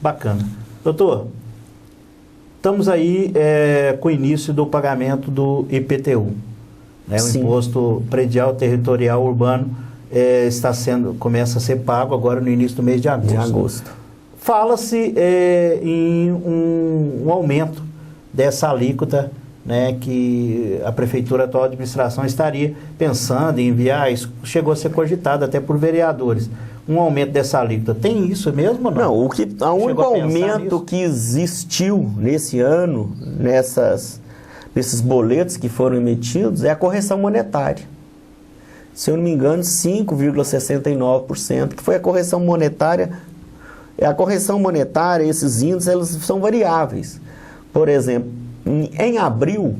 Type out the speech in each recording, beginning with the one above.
Bacana. Doutor, estamos aí com o início do pagamento do IPTU, né? O Imposto Predial Territorial Urbano começa a ser pago agora no início do mês de agosto. Fala-se em um aumento dessa alíquota, né, que a Prefeitura, a atual administração, estaria pensando em enviar, isso chegou a ser cogitado até por vereadores, um aumento dessa alíquota. Tem isso mesmo ou não? Não, o único aumento que existiu nesse ano, nesses boletos que foram emitidos, é a correção monetária. Se eu não me engano, 5,69%, que foi a correção monetária. A correção monetária, esses índices, eles são variáveis. Por exemplo, em abril,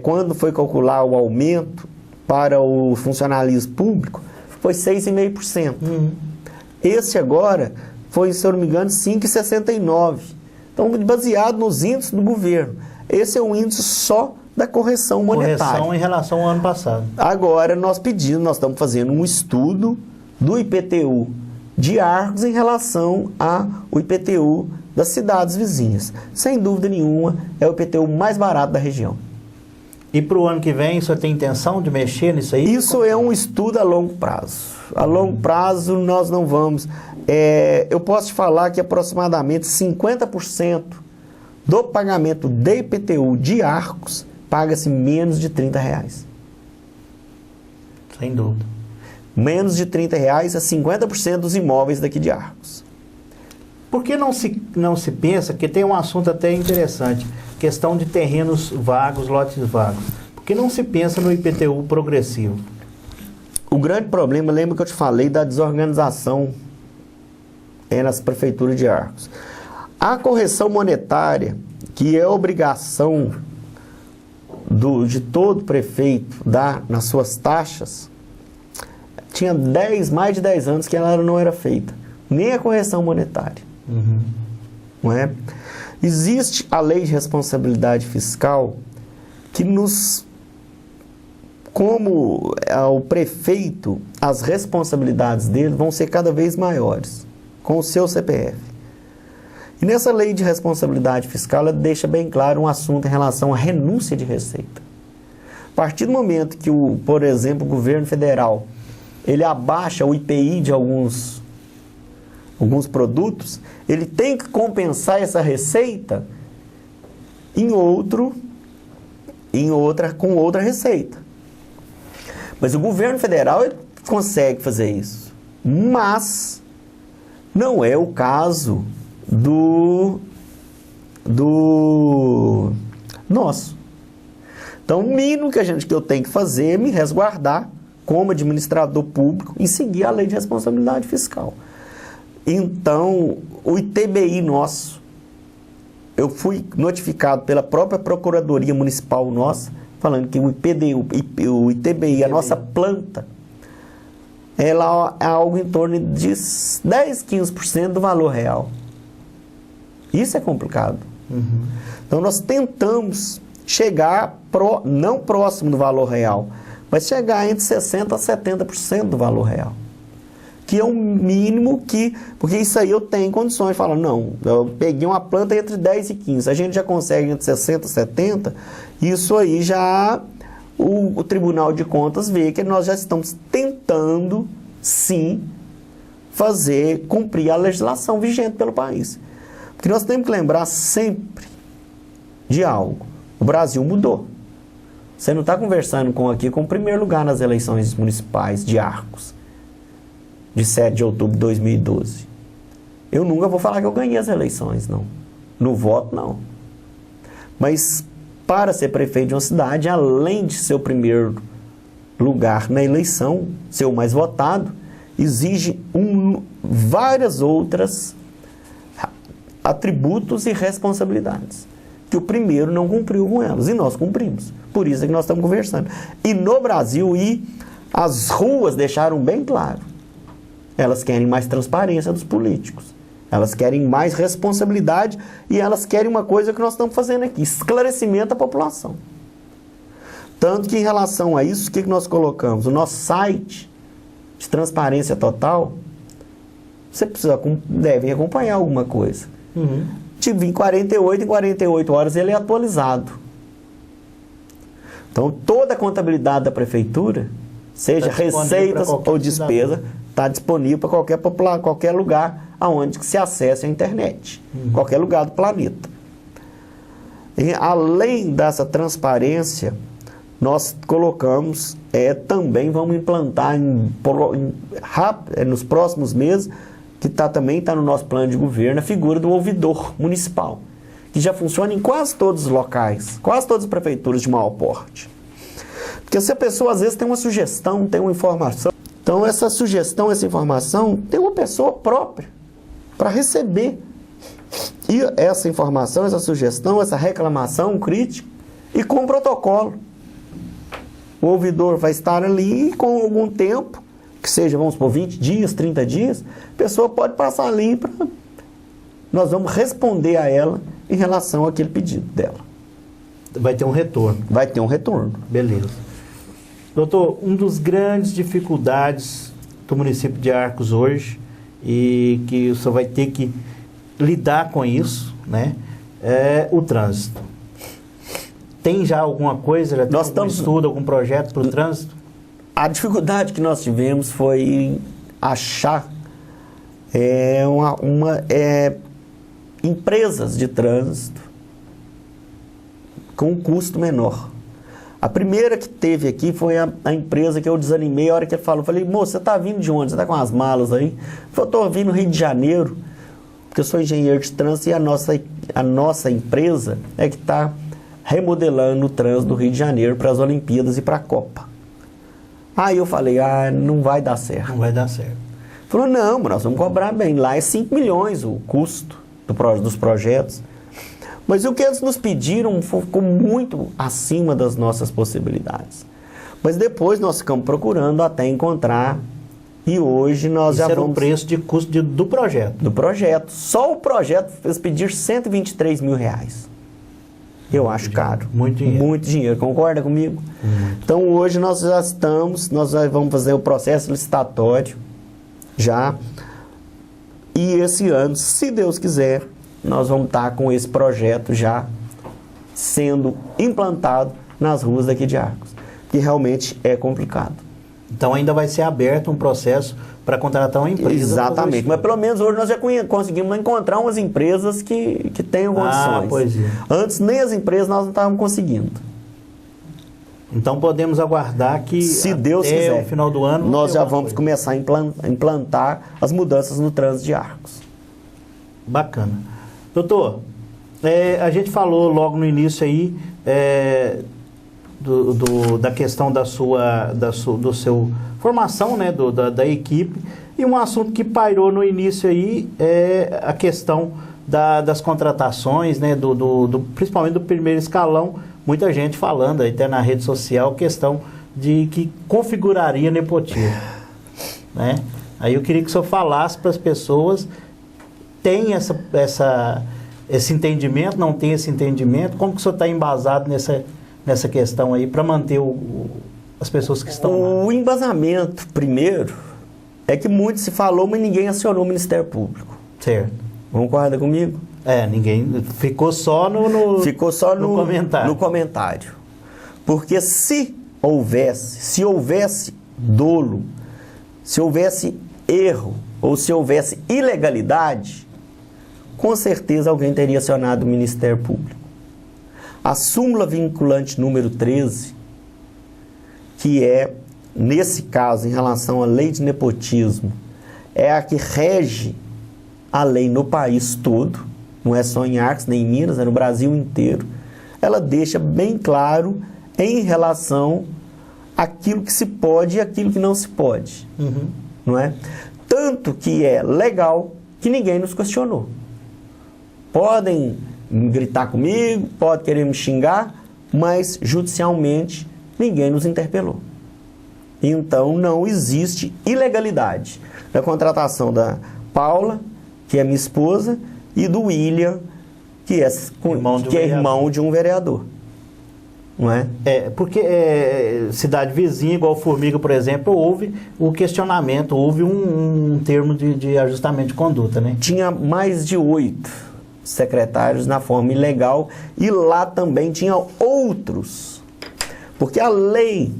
quando foi calcular o aumento para o funcionalismo público, foi 6,5%. Esse agora foi, se eu não me engano, 5,69%. Então, baseado nos índices do governo. Esse é um índice só da correção monetária. Correção em relação ao ano passado. Agora, nós estamos fazendo um estudo do IPTU de Arcos em relação ao IPTU das cidades vizinhas. Sem dúvida nenhuma, é o IPTU mais barato da região. E para o ano que vem, o senhor tem intenção de mexer nisso aí? Isso é um estudo a longo prazo. A longo prazo, nós não vamos... eu posso te falar que aproximadamente 50% do pagamento de IPTU de Arcos paga-se menos de R$30. Sem dúvida. Menos de R$30 a 50% dos imóveis daqui de Arcos. Por que não se pensa, que tem um assunto até interessante, questão de terrenos vagos, lotes vagos. Por que não se pensa no IPTU progressivo? O grande problema, lembra que eu te falei da desorganização nas prefeituras de Arcos. A correção monetária, que é obrigação de todo prefeito dar nas suas taxas, tinha mais de 10 anos que ela não era feita. Nem a correção monetária. Não é? Existe a lei de responsabilidade fiscal que como o prefeito, as responsabilidades dele vão ser cada vez maiores com o seu CPF. E nessa lei de responsabilidade fiscal, ela deixa bem claro um assunto em relação à renúncia de receita. A partir do momento que, por exemplo, o governo federal, ele abaixa o IPI de alguns produtos, ele tem que compensar essa receita com outra receita. Mas o governo federal ele consegue fazer isso. Mas não é o caso do nosso. Então, o mínimo que eu tenho que fazer é me resguardar como administrador público e seguir a lei de responsabilidade fiscal. Então, o ITBI nosso, eu fui notificado pela própria Procuradoria Municipal nossa, falando que o ITBI, a nossa planta, ela é algo em torno de 10%, 15% do valor real. Isso é complicado. Então, nós tentamos chegar, não próximo do valor real, mas chegar entre 60% a 70% do valor real. Que é o mínimo porque isso aí eu tenho condições de falar, não, eu peguei uma planta entre 10 e 15, a gente já consegue entre 60 e 70, isso aí já o Tribunal de Contas vê que nós já estamos tentando, sim, cumprir a legislação vigente pelo país. Porque nós temos que lembrar sempre de algo. O Brasil mudou. Você não está conversando aqui com o primeiro lugar nas eleições municipais de Arcos, de 7 de outubro de 2012. Eu nunca vou falar que eu ganhei as eleições, não. No voto, não. Mas, para ser prefeito de uma cidade, além de ser o primeiro lugar na eleição, ser o mais votado, exige várias outras atributos e responsabilidades, que o primeiro não cumpriu com elas, e nós cumprimos. Por isso é que nós estamos conversando. E no Brasil, as ruas deixaram bem claro, elas querem mais transparência dos políticos, elas querem mais responsabilidade e elas querem uma coisa que nós estamos fazendo aqui, esclarecimento da população. Tanto que em relação a isso, o que nós colocamos? O nosso site de transparência total, você deve acompanhar alguma coisa. Em 48 horas ele é atualizado. Então, toda a contabilidade da prefeitura, seja receitas ou despesa, está disponível para qualquer lugar onde se acesse a internet. Qualquer lugar do planeta. E, além dessa transparência, nós colocamos, também vamos implantar nos próximos meses, que também está no nosso plano de governo, a figura do ouvidor municipal, que já funciona em quase todos os locais, quase todas as prefeituras de maior porte. Porque se a pessoa às vezes tem uma sugestão, tem uma informação, então essa sugestão, essa informação, tem uma pessoa própria para receber e essa informação, essa sugestão, essa reclamação crítica e com protocolo. O ouvidor vai estar ali e com algum tempo, que seja, vamos supor, 20 dias, 30 dias, a pessoa pode passar ali para... Nós vamos responder a ela em relação àquele pedido dela. Vai ter um retorno. Vai ter um retorno. Beleza. Doutor, uma das grandes dificuldades do município de Arcos hoje, e que o senhor vai ter que lidar com isso, né, é o trânsito. Tem já alguma coisa, já tem algum estudo, algum projeto para o trânsito? A dificuldade que nós tivemos foi achar empresas de trânsito com um custo menor. A primeira que teve aqui foi a empresa que eu desanimei a hora que ele falou. Eu falei, moço, você está vindo de onde? Você está com as malas aí? Ele falou, estou vindo do Rio de Janeiro, porque eu sou engenheiro de trânsito e a nossa empresa é que está remodelando o trânsito do Rio de Janeiro para as Olimpíadas e para a Copa. Aí eu falei, não vai dar certo. Não vai dar certo. Falou, não, nós vamos cobrar bem. Lá é 5 milhões o custo dos projetos. Mas o que eles nos pediram ficou muito acima das nossas possibilidades. Mas depois nós ficamos procurando até encontrar. E hoje nós já vamos... Isso era o preço de custo do projeto. Do projeto. Só o projeto fez pedir R$123 mil. Eu acho caro. Muito dinheiro. Muito dinheiro. Concorda comigo? Então hoje nós já vamos fazer o processo licitatório já. E esse ano, se Deus quiser, nós vamos estar com esse projeto já sendo implantado nas ruas daqui de Arcos. Que realmente é complicado. Então ainda vai ser aberto um processo para contratar uma empresa. Exatamente, mas pelo menos hoje nós já conseguimos encontrar umas empresas que tenham condições. Pois é. Antes nem as empresas nós não estávamos conseguindo. Então podemos aguardar que se Deus quiser, até o final do ano nós já vamos começar a implantar as mudanças no trânsito de Arcos. Bacana. Doutor, a gente falou logo no início aí da questão da seu formação, né, da equipe, e um assunto que pairou no início aí é a questão das contratações, né, principalmente do primeiro escalão. Muita gente falando aí até na rede social, questão de que configuraria nepotismo, né? Aí eu queria que o senhor falasse para as pessoas, tem esse entendimento, não tem esse entendimento, como que o senhor está embasado nessa questão aí, para manter as pessoas que estão lá? O embasamento, primeiro, é que muito se falou, mas ninguém acionou o Ministério Público. Certo. Concorda comigo? Ninguém. Ficou só no comentário. No comentário. Porque se houvesse dolo, se houvesse erro, ou se houvesse ilegalidade, com certeza alguém teria acionado o Ministério Público. A súmula vinculante número 13, que é, nesse caso, em relação à lei de nepotismo, é a que rege a lei no país todo, não é só em Arcos, nem em Minas, é no Brasil inteiro. Ela deixa bem claro em relação àquilo que se pode e aquilo que não se pode. Não é? Tanto que é legal que ninguém nos questionou. Podem gritar comigo, pode querer me xingar, mas judicialmente ninguém nos interpelou. Então não existe ilegalidade na contratação da Paula, que é minha esposa, e do William, que é irmão de um vereador. não é? Porque cidade vizinha, igual Formiga, por exemplo, houve o questionamento, houve um termo de ajustamento de conduta, né? Tinha mais de 8 secretários na forma ilegal e lá também tinha outros. Porque a lei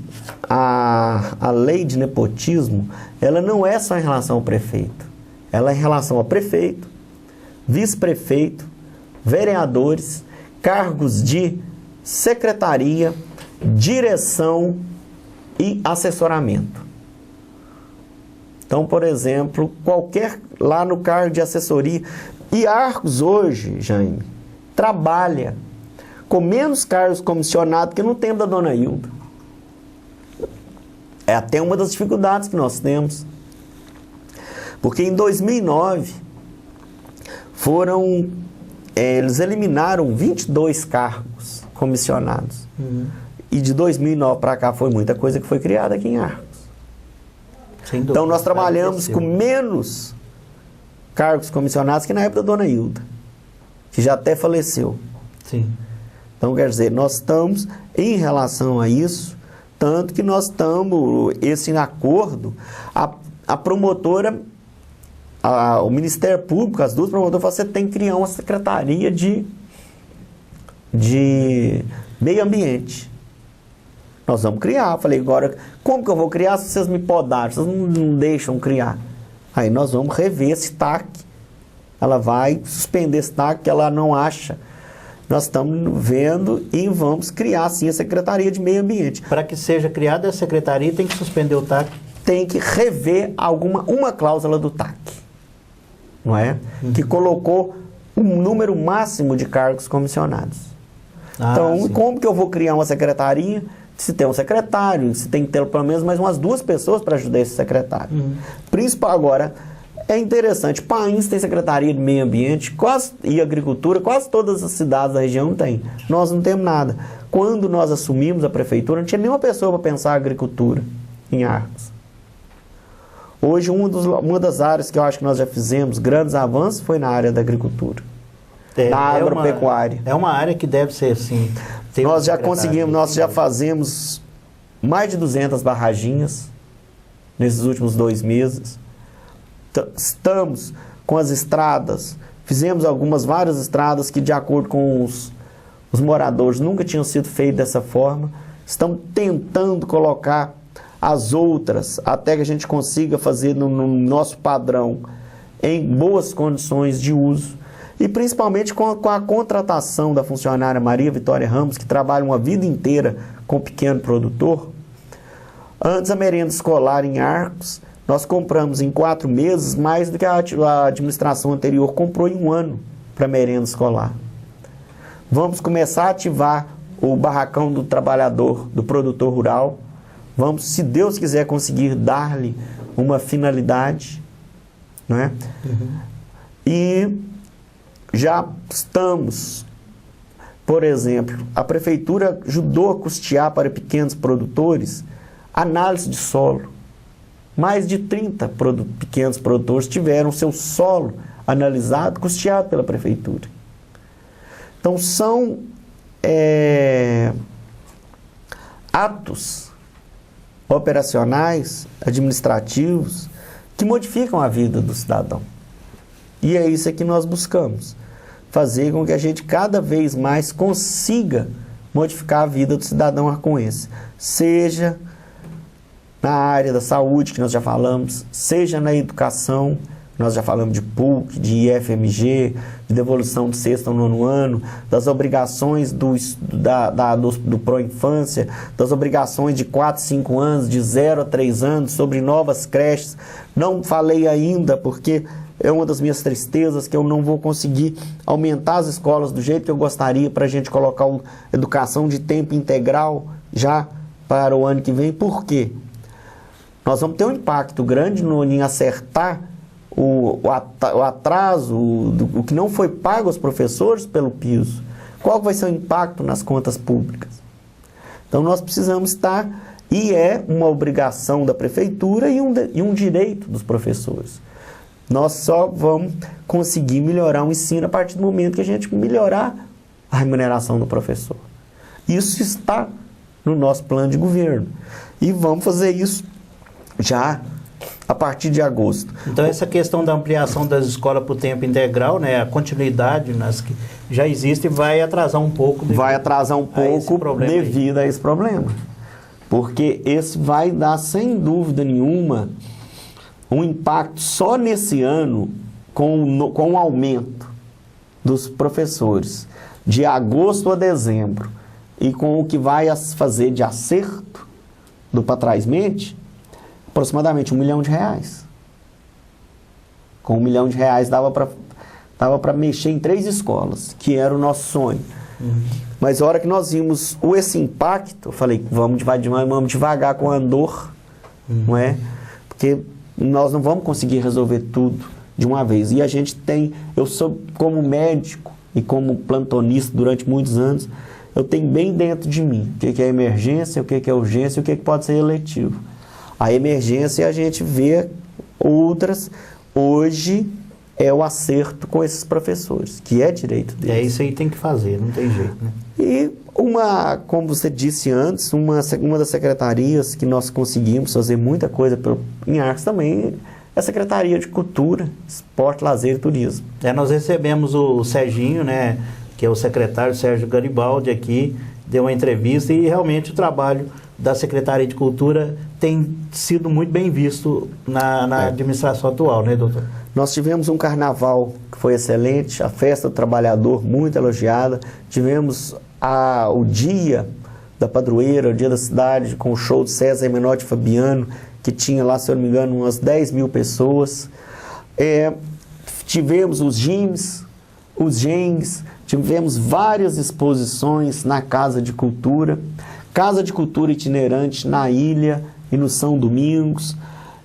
de nepotismo, ela não é só em relação ao prefeito. Ela é em relação ao prefeito, vice-prefeito, vereadores, cargos de secretaria, direção e assessoramento. Então, por exemplo, lá no cargo de assessoria, e Arcos hoje, Jaime, trabalha com menos cargos comissionados que no tempo da dona Hilda. É até uma das dificuldades que nós temos. Porque em 2009, eles eliminaram 22 cargos comissionados. E de 2009 para cá foi muita coisa que foi criada aqui em Arcos. Então nós trabalhamos com menos cargos comissionados que na época da dona Hilda, que já até faleceu. Sim. Então, quer dizer, nós estamos em relação a isso, tanto que nós estamos, esse acordo, a promotora, o Ministério Público, as duas promotoras, você tem que criar uma secretaria de meio ambiente. Nós vamos criar. Eu falei, agora, como que eu vou criar se vocês me podaram? Vocês não deixam criar. Aí nós vamos rever esse TAC. Ela vai suspender esse TAC que ela não acha. Nós estamos vendo e vamos criar, sim, a Secretaria de Meio Ambiente. Para que seja criada a secretaria, tem que suspender o TAC? Tem que rever uma cláusula do TAC, não é? Que colocou um número máximo de cargos comissionados. Então, sim. Como que eu vou criar uma secretaria se tem um secretário, se tem que ter pelo menos mais umas 2 pessoas para ajudar esse secretário? Principal agora... É interessante, Pains tem Secretaria de Meio Ambiente e Agricultura, quase todas as cidades da região têm. Nós não temos nada. Quando nós assumimos a prefeitura, não tinha nenhuma pessoa para pensar a agricultura em Arcos. Hoje, uma das áreas que eu acho que nós já fizemos grandes avanços foi na área da agricultura, da agropecuária. É uma área que deve ser assim. Nós já conseguimos, nós já fazemos mais de 200 barraginhas nesses últimos 2 meses. Estamos com as estradas, fizemos várias estradas que, de acordo com os moradores, nunca tinham sido feitas dessa forma. Estamos tentando colocar as outras até que a gente consiga fazer no nosso padrão em boas condições de uso. E principalmente com a contratação da funcionária Maria Vitória Ramos, que trabalha uma vida inteira com o pequeno produtor. Antes, a merenda escolar em Arcos, nós compramos em 4 meses mais do que a administração anterior comprou em 1 ano para merenda escolar. Vamos começar a ativar o barracão do trabalhador, do produtor rural. Vamos, se Deus quiser, conseguir dar-lhe uma finalidade, não é? E já estamos, por exemplo, a prefeitura ajudou a custear para pequenos produtores análise de solo. Mais de 30 pequenos produtores tiveram seu solo analisado, custeado pela prefeitura. Então, são atos operacionais, administrativos, que modificam a vida do cidadão. E é isso que nós buscamos. Fazer com que a gente cada vez mais consiga modificar a vida do cidadão arcoense. Seja na área da saúde, que nós já falamos, seja na educação, nós já falamos de PUC, de IFMG, de devolução de 6º ao 9º ano, das obrigações do pró-infância, das obrigações de 4, 5 anos, de 0 a 3 anos, sobre novas creches. Não falei ainda, porque é uma das minhas tristezas, que eu não vou conseguir aumentar as escolas do jeito que eu gostaria para a gente colocar educação de tempo integral já para o ano que vem. Por quê? Nós vamos ter um impacto grande em acertar o atraso, o que não foi pago aos professores pelo piso. Qual vai ser o impacto nas contas públicas? Então nós precisamos estar, e é uma obrigação da prefeitura e um direito dos professores. Nós só vamos conseguir melhorar o ensino a partir do momento que a gente melhorar a remuneração do professor. Isso está no nosso plano de governo. E vamos fazer isso já a partir de agosto. Então, essa questão da ampliação das escolas para o tempo integral, né, a continuidade nas que já existem, vai atrasar um pouco. Vai atrasar um pouco devido a esse problema. Porque esse vai dar, sem dúvida nenhuma, um impacto só nesse ano com o aumento dos professores de agosto a dezembro e com o que vai fazer de acerto do Pra Trás Mente, aproximadamente R$1 milhão. Com R$1 milhão dava para mexer em 3 escolas, que era o nosso sonho. Mas a hora que nós vimos esse impacto, eu falei, vamos devagar com a Andor, não é? Porque nós não vamos conseguir resolver tudo de uma vez. E a gente eu sou como médico e como plantonista durante muitos anos, eu tenho bem dentro de mim o que é emergência, o que é urgência e o que pode ser eletivo. A emergência a gente vê outras. Hoje é o acerto com esses professores, que é direito deles. É isso aí, tem que fazer, não tem jeito, né? E como você disse antes, uma das secretarias que nós conseguimos fazer muita coisa em Arcos também é a Secretaria de Cultura, Esporte, Lazer e Turismo. Nós recebemos o Serginho, né, que é o secretário Sérgio Garibaldi aqui, deu uma entrevista e realmente o trabalho da Secretaria de Cultura tem sido muito bem visto na administração atual, né, doutor? Nós tivemos um carnaval que foi excelente, a Festa do Trabalhador muito elogiada, tivemos o Dia da Padroeira, o Dia da Cidade, com o show de César Menotti Fabiano, que tinha lá, se eu não me engano, umas 10 mil pessoas. Tivemos os gyms, os gengues, tivemos várias exposições na Casa de Cultura itinerante na ilha e no São Domingos.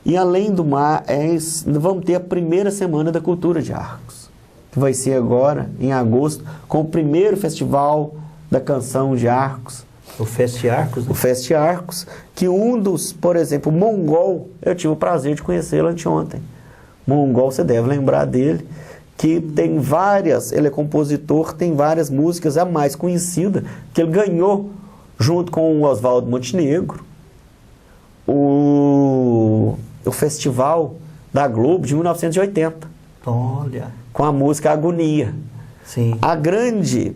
E além do mar, vamos ter a primeira Semana da Cultura de Arcos, que vai ser agora, em agosto, com o primeiro Festival da Canção de Arcos. O Feste Arcos? Né? O Feste Arcos, que por exemplo, o Mongol, eu tive o prazer de conhecê-lo anteontem. Mongol, você deve lembrar dele, que tem ele é compositor, tem várias músicas, a mais conhecida, que ele ganhou junto com o Oswaldo Montenegro, o Festival da Globo de 1980. Olha. Com a música Agonia. Sim. A grande...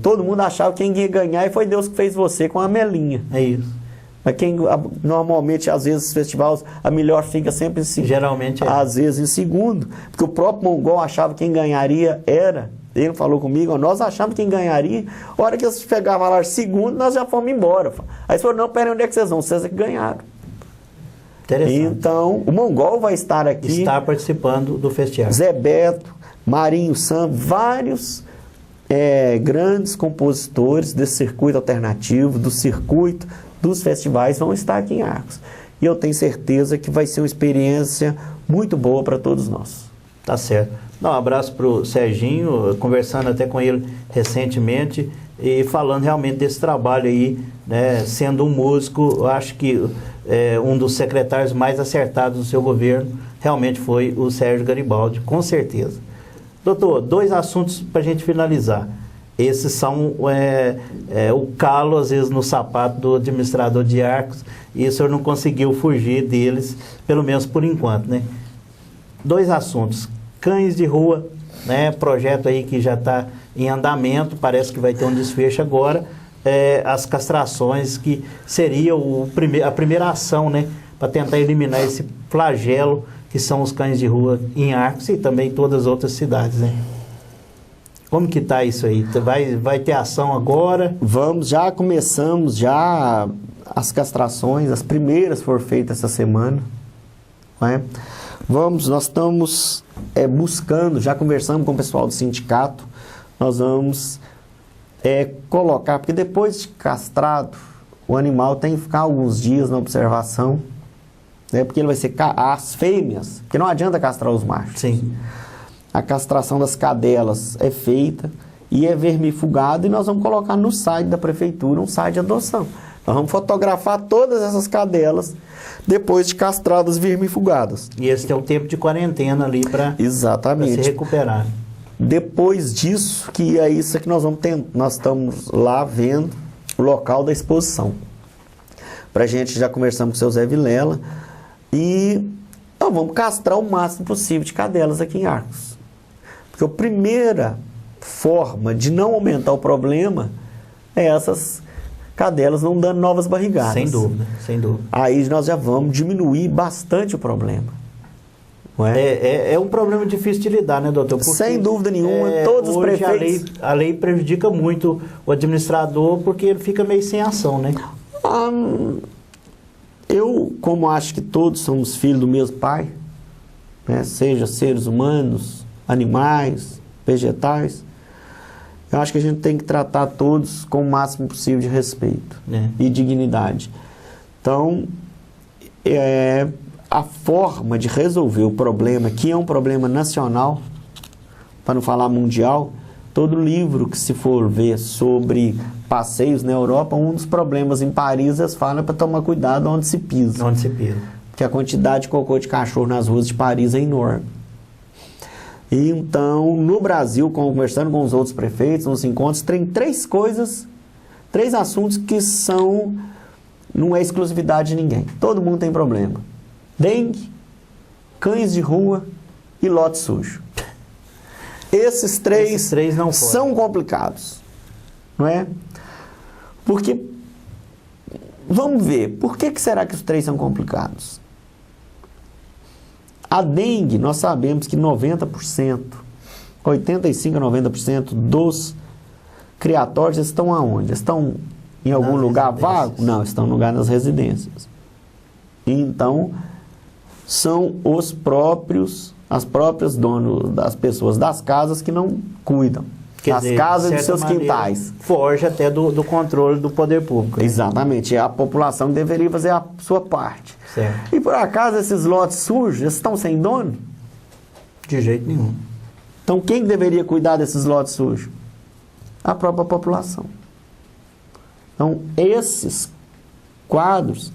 todo mundo achava que quem ia ganhar e foi Deus que fez você com a Melinha. É isso. Mas normalmente, às vezes, os festivais, a melhor fica sempre em segundo. Geralmente é. Às vezes em segundo. Porque o próprio Mongol achava que quem ganharia Ele falou comigo, nós achamos que quem ganharia. A hora que eles pegavam lá segundo, nós já fomos embora. Aí eles falaram, não, peraí, onde é que vocês vão? Vocês é que ganharam. Interessante. Então, o Mongol vai estar aqui. Está participando do festival. Zé Beto, Marinho Sam, vários grandes compositores desse circuito alternativo, do circuito dos festivais vão estar aqui em Arcos. E eu tenho certeza que vai ser uma experiência muito boa para todos nós. Tá certo. Dá um abraço para o Serginho, conversando até com ele recentemente e falando realmente desse trabalho aí, né, sendo um músico, eu acho que um dos secretários mais acertados do seu governo realmente foi o Sérgio Garibaldi, com certeza. Doutor, 2 assuntos para a gente finalizar. Esses são o calo, às vezes, no sapato do administrador de Arcos, e o senhor não conseguiu fugir deles, pelo menos por enquanto, né? 2 assuntos. Cães de rua, né? Projeto aí que já está em andamento, parece que vai ter um desfecho agora. As castrações, que seria a primeira ação, né? Para tentar eliminar esse flagelo que são os cães de rua em Arcos e também em todas as outras cidades, né? Como que está isso aí? Vai ter ação agora? Já começamos, as castrações, as primeiras foram feitas essa semana. Né? Nós estamos buscando, já conversamos com o pessoal do sindicato, nós vamos colocar, porque depois de castrado, o animal tem que ficar alguns dias na observação, né? Porque ele vai ser as fêmeas, porque não adianta castrar os machos. Sim. A castração das cadelas é feita e é vermifugado e nós vamos colocar no site da prefeitura um site de adoção. Nós vamos fotografar todas essas cadelas depois de castradas vermifugadas. E esse tem um tempo de quarentena ali para se recuperar. Depois disso, que é isso que nós estamos lá vendo o local da exposição. Pra gente, já conversamos com o seu Zé Vilela, e então, vamos castrar o máximo possível de cadelas aqui em Arcos. Porque a primeira forma de não aumentar o problema é essas cadelas não dando novas barrigadas. Sem dúvida, sem dúvida. Aí nós já vamos diminuir bastante o problema. Não é? É um problema difícil de lidar, né, doutor? Porque, sem dúvida nenhuma, todos os prefeitos... A lei prejudica muito o administrador porque ele fica meio sem ação, né? Eu, como acho que todos somos filhos do mesmo pai, né, seja seres humanos, animais, vegetais, eu acho que a gente tem que tratar todos com o máximo possível de respeito e dignidade. Então, a forma de resolver o problema, que é um problema nacional, para não falar mundial, todo livro que se for ver sobre passeios na Europa, um dos problemas em Paris, eles falam para tomar cuidado onde se pisa. Onde se pisa. Porque a quantidade de cocô de cachorro nas ruas de Paris é enorme. E então, no Brasil, conversando com os outros prefeitos, nos encontros, tem três assuntos que não é exclusividade de ninguém. Todo mundo tem problema. Dengue, cães de rua e lote sujo. Esses três não são complicados, não é? Porque, vamos ver, por que será que os três são complicados? A dengue, nós sabemos que 90%, 85% a 90% dos criatórios estão aonde? Estão em algum lugar vago? Não, estão no lugar nas residências. Então, são as próprias donos das pessoas das casas que não cuidam. As casas dos seus quintais. Foge até do controle do poder público. Exatamente. É a população que deveria fazer a sua parte. Certo. E por acaso esses lotes sujos estão sem dono? De jeito nenhum. Então quem deveria cuidar desses lotes sujos? A própria população. Então esses quadros,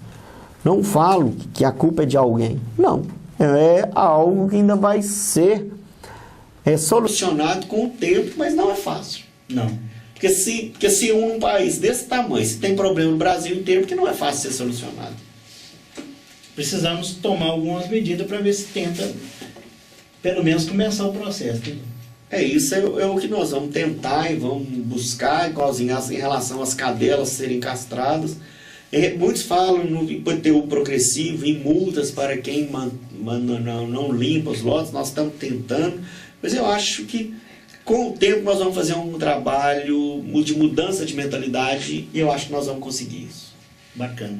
não falo que a culpa é de alguém. Não. É algo que ainda vai ser solucionado com o tempo, mas não é fácil. Não. Porque se um país desse tamanho, se tem problema no Brasil inteiro, porque não é fácil ser solucionado. Precisamos tomar algumas medidas para ver se tenta, pelo menos, começar o processo. Né? Isso é o que nós vamos tentar e vamos buscar, igualzinho em relação às cadelas serem castradas. Muitos falam no IPTU progressivo, em multas para quem não limpa os lotes. Nós estamos tentando, mas eu acho que com o tempo nós vamos fazer um trabalho de mudança de mentalidade e eu acho que nós vamos conseguir isso. Bacana.